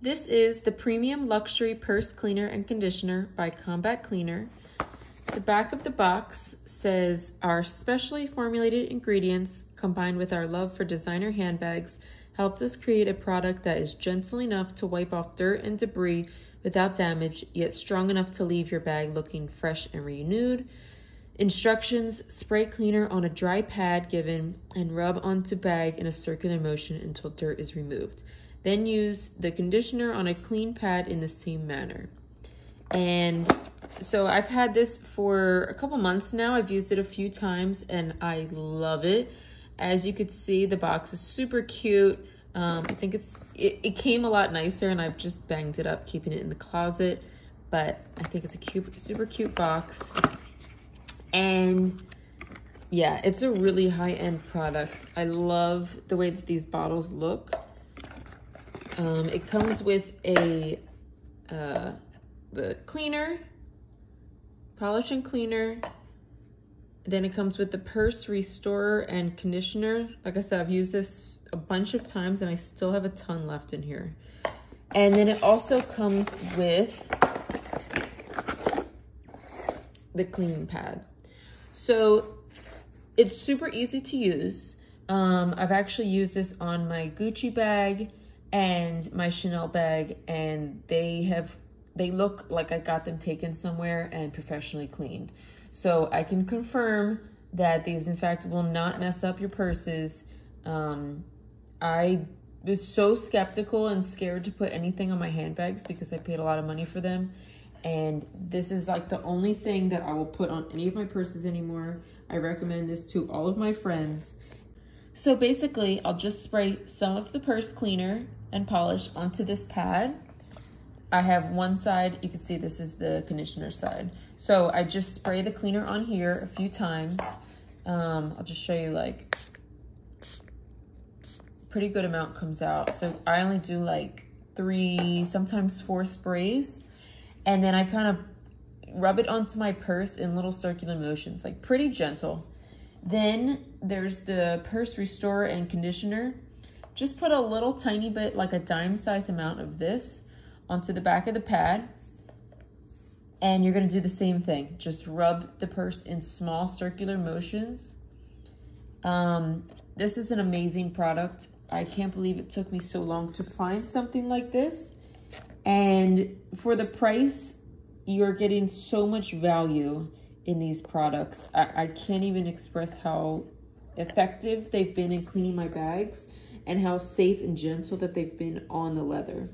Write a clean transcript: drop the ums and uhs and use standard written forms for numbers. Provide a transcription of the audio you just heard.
This is the Premium Luxury Purse Cleaner and Conditioner by Combat Cleaner. The back of the box says our specially formulated ingredients combined with our love for designer handbags helped us create a product that is gentle enough to wipe off dirt and debris without damage, yet strong enough to leave your bag looking fresh and renewed. Instructions: spray cleaner on a dry pad given and rub onto bag in a circular motion until dirt is removed. Then use the conditioner on a clean pad in the same manner. And so I've had this for a couple months now. I've used it a few times and I love it. As you could see, the box is super cute. I think it came a lot nicer and I've just banged it up, keeping it in the closet. But I think it's a cute, super cute box. And yeah, it's a really high-end product. I love the way that these bottles look. It comes with the cleaner, polish and cleaner. Then it comes with the purse restorer and conditioner. Like I said, I've used this a bunch of times and I still have a ton left in here. And then it also comes with the cleaning pad. So it's super easy to use. I've actually used this on my Gucci bag and my Chanel bag, and they look like I got them taken somewhere and professionally cleaned. So I can confirm that these in fact will not mess up your purses. I was so skeptical and scared to put anything on my handbags because I paid a lot of money for them. And this is like the only thing that I will put on any of my purses anymore. I recommend this to all of my friends. So basically, I'll just spray some of the purse cleaner and polish onto this pad. I have one side, you can see this is the conditioner side. So I just spray the cleaner on here a few times. I'll just show you, like, pretty good amount comes out. So I only do like 3, sometimes 4 sprays. And then I kind of rub it onto my purse in little circular motions, like pretty gentle. Then there's the purse restorer and conditioner. Just put a little tiny bit, like a dime size amount of this onto the back of the pad. And you're gonna do the same thing. Just rub the purse in small circular motions. This is an amazing product. I can't believe it took me so long to find something like this. And for the price, you're getting so much value in these products. I can't even express how effective they've been in cleaning my bags and how safe and gentle that they've been on the leather.